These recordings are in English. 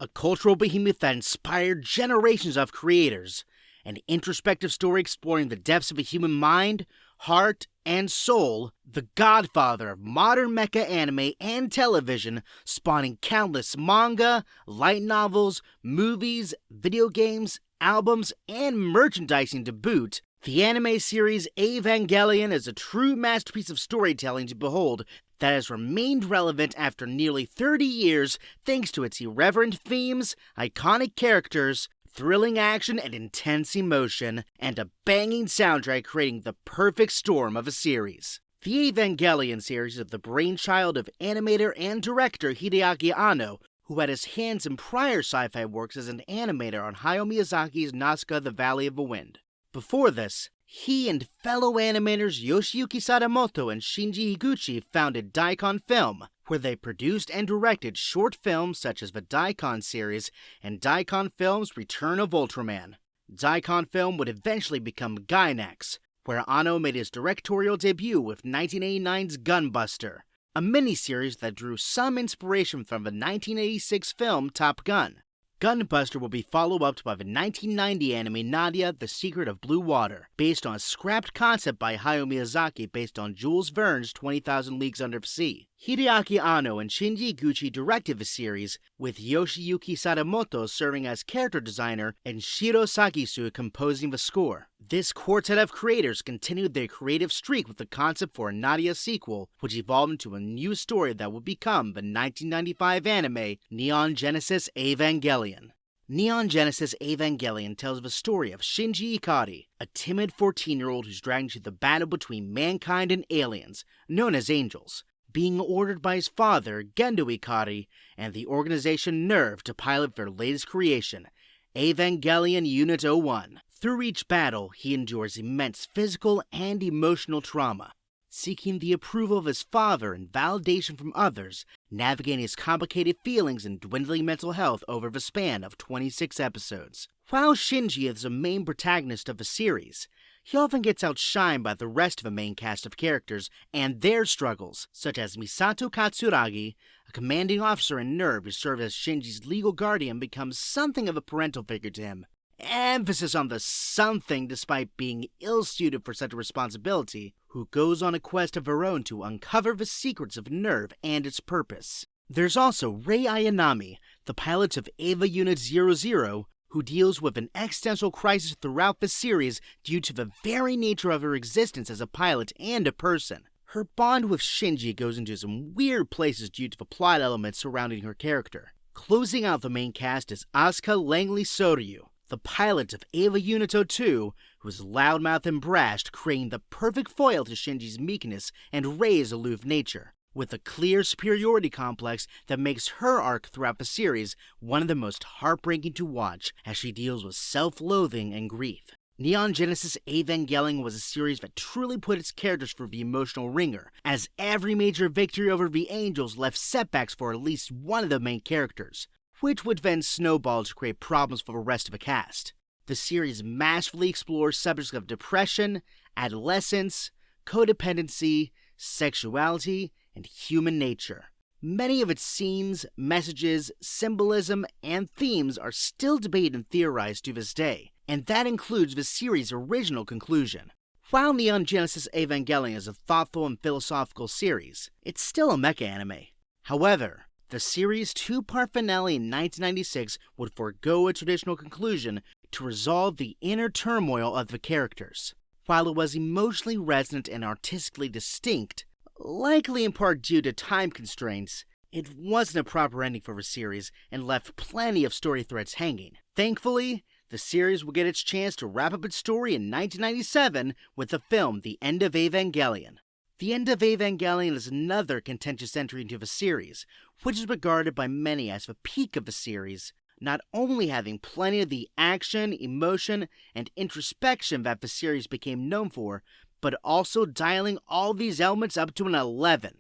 a cultural behemoth that inspired generations of creators, an introspective story exploring the depths of a human mind, heart, and soul, the godfather of modern mecha anime and television, spawning countless manga, light novels, movies, video games, albums, and merchandising to boot. The anime series Evangelion is a true masterpiece of storytelling to behold that has remained relevant after nearly 30 years thanks to its irreverent themes, iconic characters, thrilling action and intense emotion, and a banging soundtrack creating the perfect storm of a series. The Evangelion series is the brainchild of animator and director Hideaki Anno, who had his hands in prior sci-fi works as an animator on Hayao Miyazaki's Asuka: The Valley of the Wind. Before this, he and fellow animators Yoshiyuki Sadamoto and Shinji Higuchi founded Daikon Film, where they produced and directed short films such as the Daikon series and Daikon Film's Return of Ultraman. Daikon Film would eventually become Gainax, where Anno made his directorial debut with 1989's Gunbuster, a miniseries that drew some inspiration from the 1986 film Top Gun. Gunbuster will be followed up by the 1990 anime Nadia: The Secret of Blue Water, based on a scrapped concept by Hayao Miyazaki based on Jules Verne's 20,000 Leagues Under the Sea. Hideaki Anno and Shinji Higuchi directed the series, with Yoshiyuki Sadamoto serving as character designer and Shiro Sagisu composing the score. This quartet of creators continued their creative streak with the concept for a Nadia sequel, which evolved into a new story that would become the 1995 anime Neon Genesis Evangelion. Neon Genesis Evangelion tells the story of Shinji Ikari, a timid 14-year-old who's dragged into the battle between mankind and aliens, known as angels, being ordered by his father, Gendo Ikari, and the organization NERV to pilot their latest creation, Evangelion Unit 01. Through each battle, he endures immense physical and emotional trauma, seeking the approval of his father and validation from others, navigating his complicated feelings and dwindling mental health over the span of 26 episodes. While Shinji is the main protagonist of the series, he often gets outshined by the rest of the main cast of characters and their struggles, such as Misato Katsuragi, a commanding officer in NERV who serves as Shinji's legal guardian, becomes something of a parental figure to him. Emphasis on the something despite being ill-suited for such a responsibility, who goes on a quest of her own to uncover the secrets of NERV and its purpose. There's also Rei Ayanami, the pilot of EVA Unit 00, who deals with an existential crisis throughout the series due to the very nature of her existence as a pilot and a person. Her bond with Shinji goes into some weird places due to the plot elements surrounding her character. Closing out the main cast is Asuka Langley Soryu, the pilot of EVA Unit 02, who is loudmouth and brash, creating the perfect foil to Shinji's meekness and Rei's aloof nature, with a clear superiority complex that makes her arc throughout the series one of the most heartbreaking to watch as she deals with self-loathing and grief. Neon Genesis Evangelion was a series that truly put its characters through the emotional ringer, as every major victory over the Angels left setbacks for at least one of the main characters, which would then snowball to create problems for the rest of the cast. The series masterfully explores subjects of depression, adolescence, codependency, sexuality, and human nature. Many of its scenes, messages, symbolism, and themes are still debated and theorized to this day, and that includes the series' original conclusion. While Neon Genesis Evangelion is a thoughtful and philosophical series, it's still a mecha anime. However, the series' two-part finale in 1996 would forego a traditional conclusion to resolve the inner turmoil of the characters. While it was emotionally resonant and artistically distinct, likely in part due to time constraints, it wasn't a proper ending for the series and left plenty of story threads hanging. Thankfully, the series will get its chance to wrap up its story in 1997 with the film The End of Evangelion. The End of Evangelion is another contentious entry into the series, which is regarded by many as the peak of the series, not only having plenty of the action, emotion, and introspection that the series became known for, but also dialing all these elements up to an 11,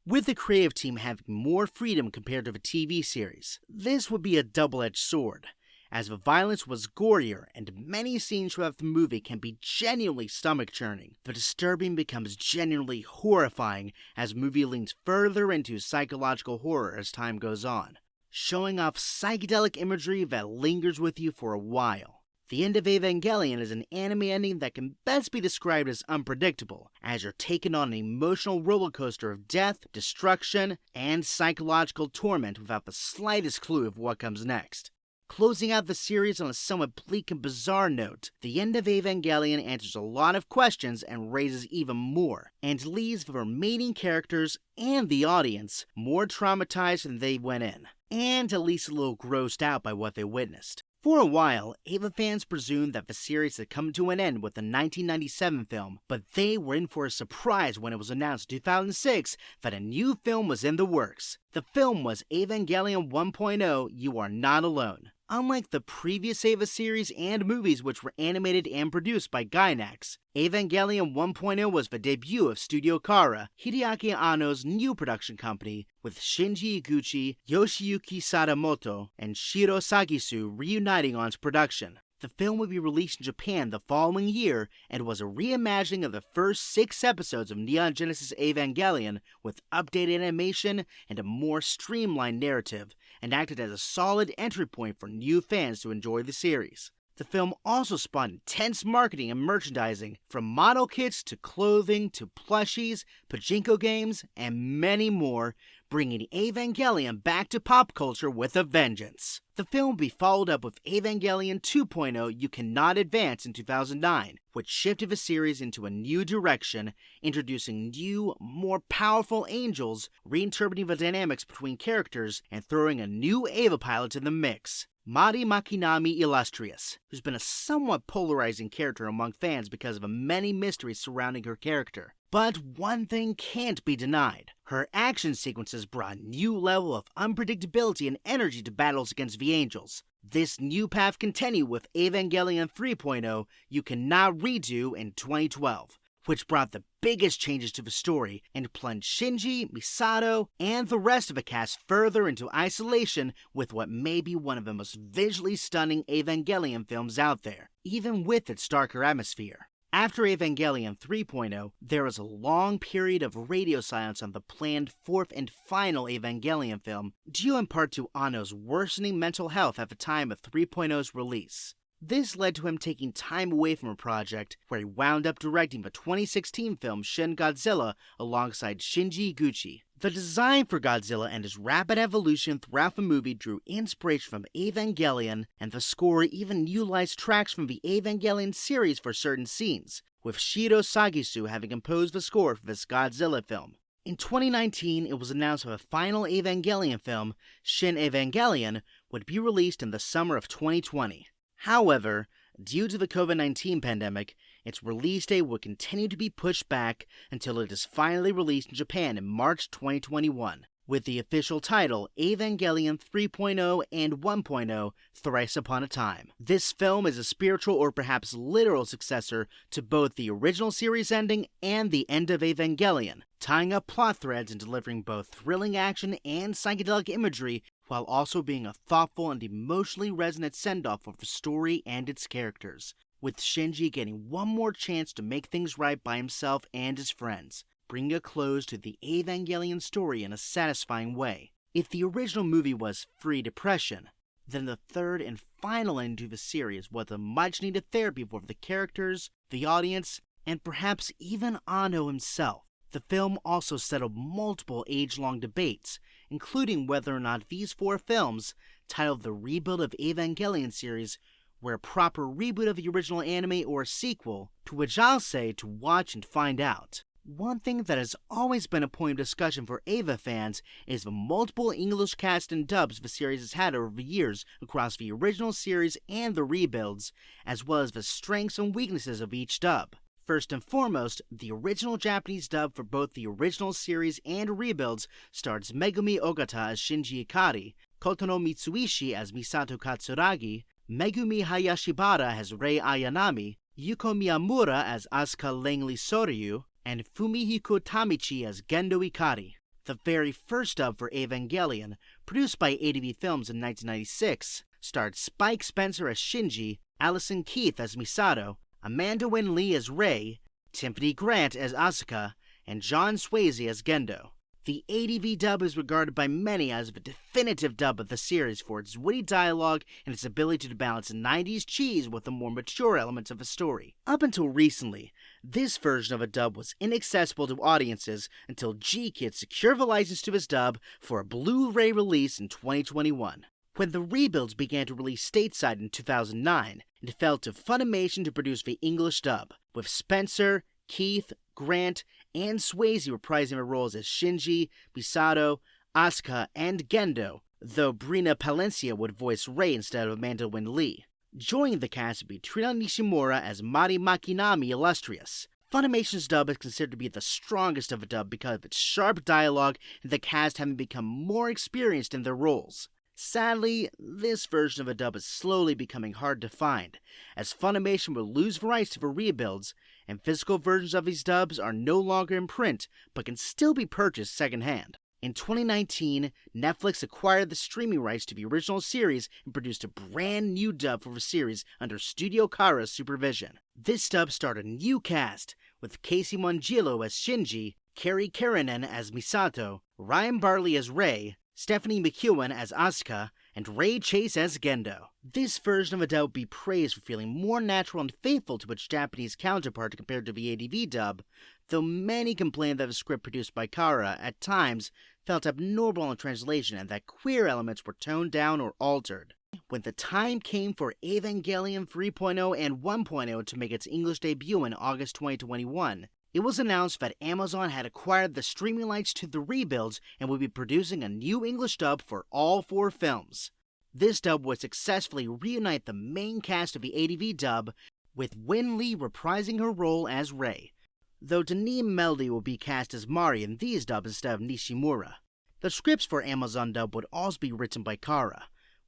with the creative team having more freedom compared to the TV series. This would be a double-edged sword, as the violence was gorier and many scenes throughout the movie can be genuinely stomach-churning. The disturbing becomes genuinely horrifying as the movie leans further into psychological horror as time goes on. showing off psychedelic imagery that lingers with you for a while. The end of Evangelion is an anime ending that can best be described as unpredictable, as you're taken on an emotional roller coaster of death, destruction, and psychological torment without the slightest clue of what comes next. Closing out the series on a somewhat bleak and bizarre note, the end of Evangelion answers a lot of questions and raises even more, and leaves the remaining characters and the audience more traumatized than they went in, and at least a little grossed out by what they witnessed. For a while, Eva fans presumed that the series had come to an end with the 1997 film, but they were in for a surprise when it was announced in 2006 that a new film was in the works. The film was Evangelion 1.0 You Are Not Alone. Unlike the previous Eva series and movies which were animated and produced by Gainax, Evangelion 1.0 was the debut of Studio Kara, Hideaki Anno's new production company, with Shinji Iguchi, Yoshiyuki Sadamoto, and Shiro Sagisu reuniting on its production. The film would be released in Japan the following year and was a reimagining of the first 6 episodes of Neon Genesis Evangelion with updated animation and a more streamlined narrative, and acted as a solid entry point for new fans to enjoy the series. The film also spawned intense marketing and merchandising, from model kits to clothing to plushies, pachinko games, and many more, bringing Evangelion back to pop culture with a vengeance. The film will be followed up with Evangelion 2.0 You Cannot Advance in 2009, which shifted the series into a new direction, introducing new, more powerful angels, reinterpreting the dynamics between characters, and throwing a new Eva pilot in the mix. Mari Makinami Illustrious, who's been a somewhat polarizing character among fans because of the many mysteries surrounding her character. But one thing can't be denied. Her action sequences brought a new level of unpredictability and energy to battles against the angels. This new path continued with Evangelion 3.0 You Cannot Redo in 2012, which brought the biggest changes to the story and plunged Shinji, Misato, and the rest of the cast further into isolation with what may be one of the most visually stunning Evangelion films out there, even with its darker atmosphere. After Evangelion 3.0, there was a long period of radio silence on the planned 4th and final Evangelion film, due in part to Anno's worsening mental health at the time of 3.0's release. This led to him taking time away from a project, where he wound up directing the 2016 film Shin Godzilla alongside Shinji Iguchi. The design for Godzilla and his rapid evolution throughout the movie drew inspiration from Evangelion, and the score even utilized tracks from the Evangelion series for certain scenes, with Shiro Sagisu having composed the score for this Godzilla film. In 2019, it was announced that the final Evangelion film, Shin Evangelion, would be released in the summer of 2020. However, due to the COVID-19 pandemic, its release date will continue to be pushed back until it is finally released in Japan in March 2021, with the official title Evangelion 3.0 and 1.0 Thrice Upon a Time. This film is a spiritual or perhaps literal successor to both the original series ending and the end of Evangelion, tying up plot threads and delivering both thrilling action and psychedelic imagery, while also being a thoughtful and emotionally resonant send-off of the story and its characters, with Shinji getting one more chance to make things right by himself and his friends, bringing a close to the Evangelion story in a satisfying way. If the original movie was free depression, then the third and final end to the series was a much-needed therapy for the characters, the audience, and perhaps even Anno himself. The film also settled multiple age-long debates, including whether or not these 4 films, titled the Rebuild of Evangelion series, were a proper reboot of the original anime or a sequel, to which I'll say to watch and find out. One thing that has always been a point of discussion for Eva fans is the multiple English cast and dubs the series has had over the years across the original series and the rebuilds, as well as the strengths and weaknesses of each dub. First and foremost, the original Japanese dub for both the original series and rebuilds stars Megumi Ogata as Shinji Ikari, Kotono Mitsuishi as Misato Katsuragi, Megumi Hayashibara as Rei Ayanami, Yuko Miyamura as Asuka Langley Soryu, and Fumihiko Tamichi as Gendo Ikari. The very first dub for Evangelion, produced by ADV Films in 1996, starred Spike Spencer as Shinji, Allison Keith as Misato, Amanda Wynn Lee as Rei, Tiffany Grant as Asuka, and John Swayze as Gendo. The ADV dub is regarded by many as the definitive dub of the series for its witty dialogue and its ability to balance 90s cheese with the more mature elements of a story. Up until recently, this version of a dub was inaccessible to audiences until G-Kid secured the license to his dub for a Blu-ray release in 2021. When the rebuilds began to release stateside in 2009, it fell to Funimation to produce the English dub, with Spencer, Keith, Grant, and Swayze reprising their roles as Shinji, Misato, Asuka, and Gendo, though Brina Palencia would voice Rei instead of Amanda Wynn Lee. Joining the cast would be Trina Nishimura as Mari Makinami Illustrious. Funimation's dub is considered to be the strongest of a dub because of its sharp dialogue and the cast having become more experienced in their roles. Sadly, this version of a dub is slowly becoming hard to find, as Funimation will lose the rights to the rebuilds, and physical versions of these dubs are no longer in print, but can still be purchased secondhand. In 2019, Netflix acquired the streaming rights to the original series and produced a brand new dub for the series under Studio Kara's supervision. This dub starred a new cast, with Casey Mongillo as Shinji, Carrie Karanen as Misato, Ryan Bartley as Rei, Stephanie McEwen as Asuka, and Ray Chase as Gendo. This version of a dub would be praised for feeling more natural and faithful to its Japanese counterpart compared to the ADV dub, though many complained that the script produced by Kara, at times, felt abnormal in translation and that queer elements were toned down or altered. When the time came for Evangelion 3.0 and 1.0 to make its English debut in August 2021, it was announced that Amazon had acquired the streaming rights to the rebuilds and would be producing a new English dub for all 4 films. This dub would successfully reunite the main cast of the ADV dub, with Win Lee reprising her role as Rei, though Denis Melody will be cast as Mari in these dubs instead of Nishimura. The scripts for Amazon dub would also be written by Kara.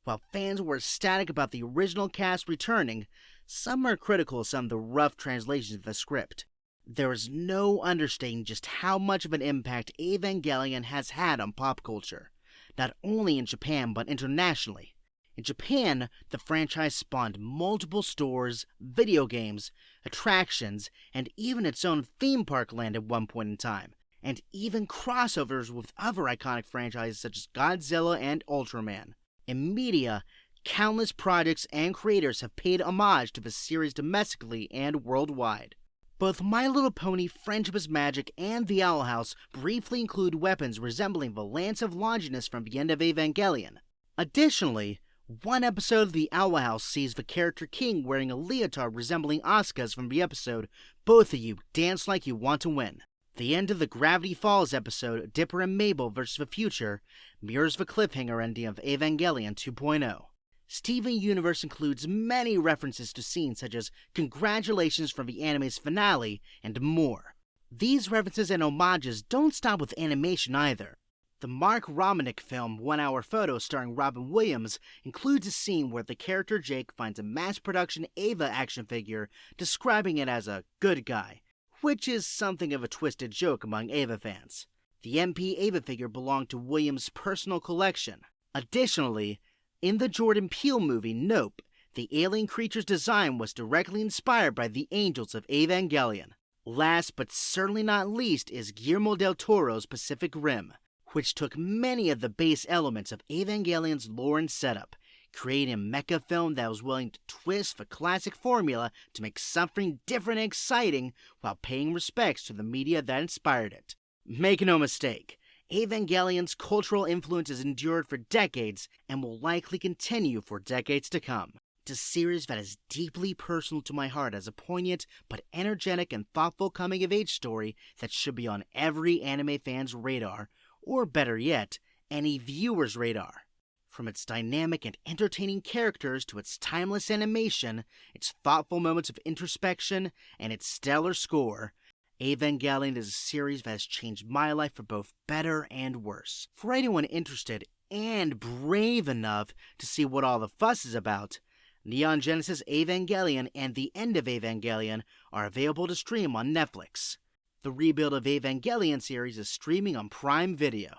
While fans were ecstatic about the original cast returning, some are critical of some of the rough translations of the script. There is no understating just how much of an impact Evangelion has had on pop culture, not only in Japan but internationally. In Japan, the franchise spawned multiple stores, video games, attractions, and even its own theme park land at one point in time, and even crossovers with other iconic franchises such as Godzilla and Ultraman. In media, countless projects and creators have paid homage to the series domestically and worldwide. Both My Little Pony, Friendship is Magic, and The Owl House briefly include weapons resembling the Lance of Longinus from the end of Evangelion. Additionally, one episode of The Owl House sees the character King wearing a leotard resembling Asuka's from the episode Both of You Dance Like You Want to Win. The end of the Gravity Falls episode, Dipper and Mabel vs. the Future, mirrors the cliffhanger ending of Evangelion 2.0. Steven Universe includes many references to scenes such as congratulations from the anime's finale and more. These references and homages don't stop with animation either. The Mark Romanek film 1 Hour Photo starring Robin Williams includes a scene where the character Jake finds a mass-production Ava action figure describing it as a good guy, which is something of a twisted joke among Ava fans. The MP Ava figure belonged to Williams' personal collection. Additionally, in the Jordan Peele movie Nope, the alien creature's design was directly inspired by the angels of Evangelion. Last but certainly not least is Guillermo del Toro's Pacific Rim, which took many of the base elements of Evangelion's lore and setup, creating a mecha film that was willing to twist the classic formula to make something different and exciting while paying respects to the media that inspired it. Make no mistake, Evangelion's cultural influences endured for decades and will likely continue for decades to come. It's a series that is deeply personal to my heart as a poignant but energetic and thoughtful coming-of-age story that should be on every anime fan's radar, or better yet, any viewer's radar. From its dynamic and entertaining characters to its timeless animation, its thoughtful moments of introspection, and its stellar score, Evangelion is a series that has changed my life for both better and worse. For anyone interested and brave enough to see what all the fuss is about, Neon Genesis Evangelion and The End of Evangelion are available to stream on Netflix. The rebuild of Evangelion series is streaming on Prime Video.